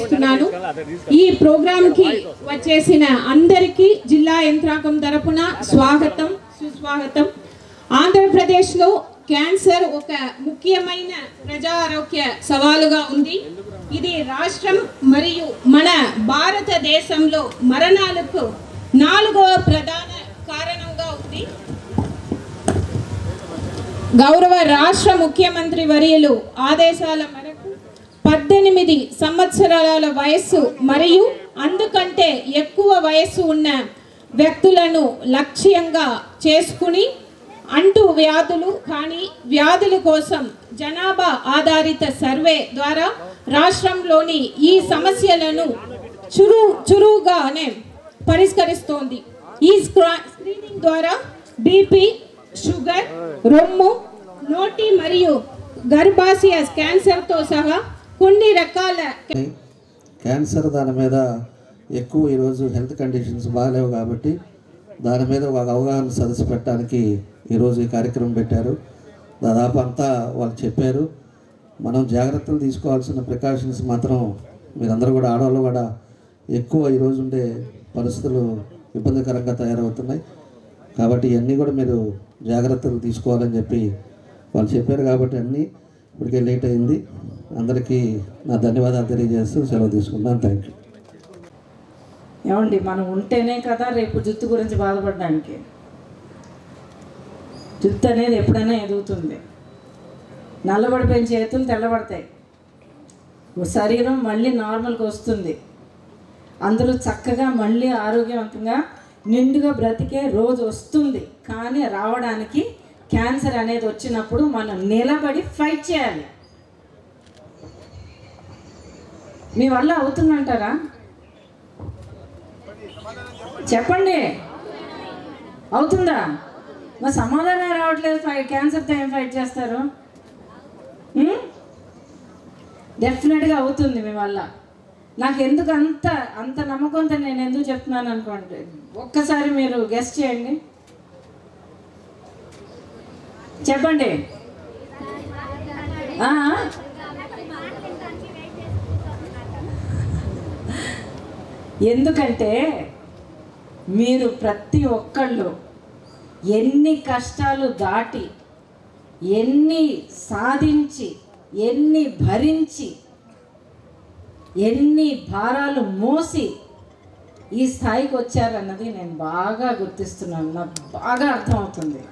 తెలియజేస్తున్నాను. ఈ ప్రోగ్రామ్ కి వచ్చేసిన అందరికీ జిల్లా యంత్రాంగం తరపున స్వాగతం సుస్వాగతం. ఆంధ్రప్రదేశ్లో క్యాన్సర్ ఒక ముఖ్యమైన ప్రజా ఆరోగ్య సవాలుగా ఉంది. ఇది రాష్ట్రం మరియు మన భారతదేశంలో మరణాలకు 4వ ప్రధాన కారణంగా ఉంది. గౌరవ రాష్ట్ర ముఖ్యమంత్రి వర్యులు ఆదేశాల మేరకు 18 సంవత్సరాల వయస్సు మరియు అందుకంటే ఎక్కువ వయస్సు ఉన్న వ్యక్తులను లక్ష్యంగా చేసుకుని అంటు వ్యాధులు కానీ వ్యాధుల కోసం జనాభా ఆధారిత సర్వే ద్వారా రాష్ట్రంలోని ఈ సమస్యలను చురువుగానే పరిష్కరిస్తోంది. ఈ స్క్రీనింగ్ ద్వారా బీపీ, షుగర్, రొమ్ము, నోటి మరియు గర్భాశయ క్యాన్సర్తో సహా కొన్ని రకాల క్యాన్సర్ దాని మీద ఎక్కువ ఈరోజు హెల్త్ కండిషన్స్ బాగాలేవు కాబట్టి దాని మీద ఒక అవగాహన సదస్సు పెట్టడానికి ఈరోజు ఈ కార్యక్రమం పెట్టారు. దాదాపు అంతా వాళ్ళు చెప్పారు. మనం జాగ్రత్తలు తీసుకోవాల్సిన ప్రికాషన్స్ మాత్రం మీరందరూ కూడా ఆడవాళ్ళు కూడా ఎక్కువ ఈరోజు ఉండే పరిస్థితులు ఇబ్బందికరంగా తయారవుతున్నాయి కాబట్టి ఇవన్నీ కూడా మీరు జాగ్రత్తలు తీసుకోవాలని చెప్పి వాళ్ళు చెప్పారు. కాబట్టి అన్నీ ఇప్పటికే లేట్ అయింది. అందరికీ నా ధన్యవాదాలు తెలియజేస్తూ సెలవు తీసుకున్నాను. Thank you. ఏమండి, మనం ఉంటేనే కదా రేపు జుట్టు గురించి బాధపడడానికి. జుట్టు అనేది ఎప్పుడైనా ఎదుగుతుంది. నల్లబడిపోయిన చేతులు తెల్లబడతాయి, శరీరం మళ్ళీ నార్మల్గా వస్తుంది. అందరూ చక్కగా మళ్ళీ ఆరోగ్యవంతంగా నిండుగా బ్రతికే రోజు వస్తుంది. కానీ రావడానికి క్యాన్సర్ అనేది వచ్చినప్పుడు మనం నిలబడి ఫైట్ చేయాలి. మీ వల్ల అవుతుందంటారా? చెప్పండి, అవుతుందా? మరి సమాధానం రావట్లేదు. క్యాన్సర్తో ఏం ఫైట్ చేస్తారు? డెఫినెట్గా అవుతుంది మీ వల్ల. నాకు ఎందుకు అంత నమ్మకంతో నేను ఎందుకు చెప్తున్నాను అనుకోండి. ఒక్కసారి మీరు గెస్ చేయండి, చెప్పండి. ఎందుకంటే మీరు ప్రతి ఒక్కళ్ళు ఎన్ని కష్టాలు దాటి, ఎన్ని సాధించి, ఎన్ని భరించి, ఎన్ని భారాలు మోసి ఈ స్థాయికి వచ్చారన్నది నేను బాగా గుర్తిస్తున్నాను. నాకు బాగా అర్థమవుతుంది.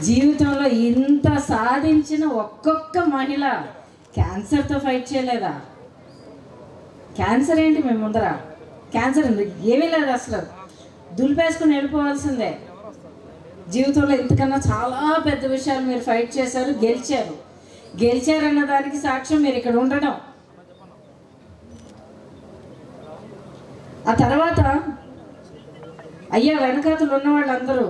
జీవితంలో ఇంత సాధించిన ఒక్కొక్క మహిళ క్యాన్సర్తో ఫైట్ చేయలేదా? క్యాన్సర్ ఏంటి మేము ముందర? క్యాన్సర్ ఏమీ లేదు, అసలు దులిపేసుకుని వెళ్ళిపోవాల్సిందే. జీవితంలో ఇంతకన్నా చాలా పెద్ద విషయాలు మీరు ఫైట్ చేశారు, గెలిచారన్న దానికి సాక్ష్యం మీరు ఇక్కడ ఉండడం. ఆ తర్వాత అయ్యా వెనకాతలు ఉన్న వాళ్ళందరూ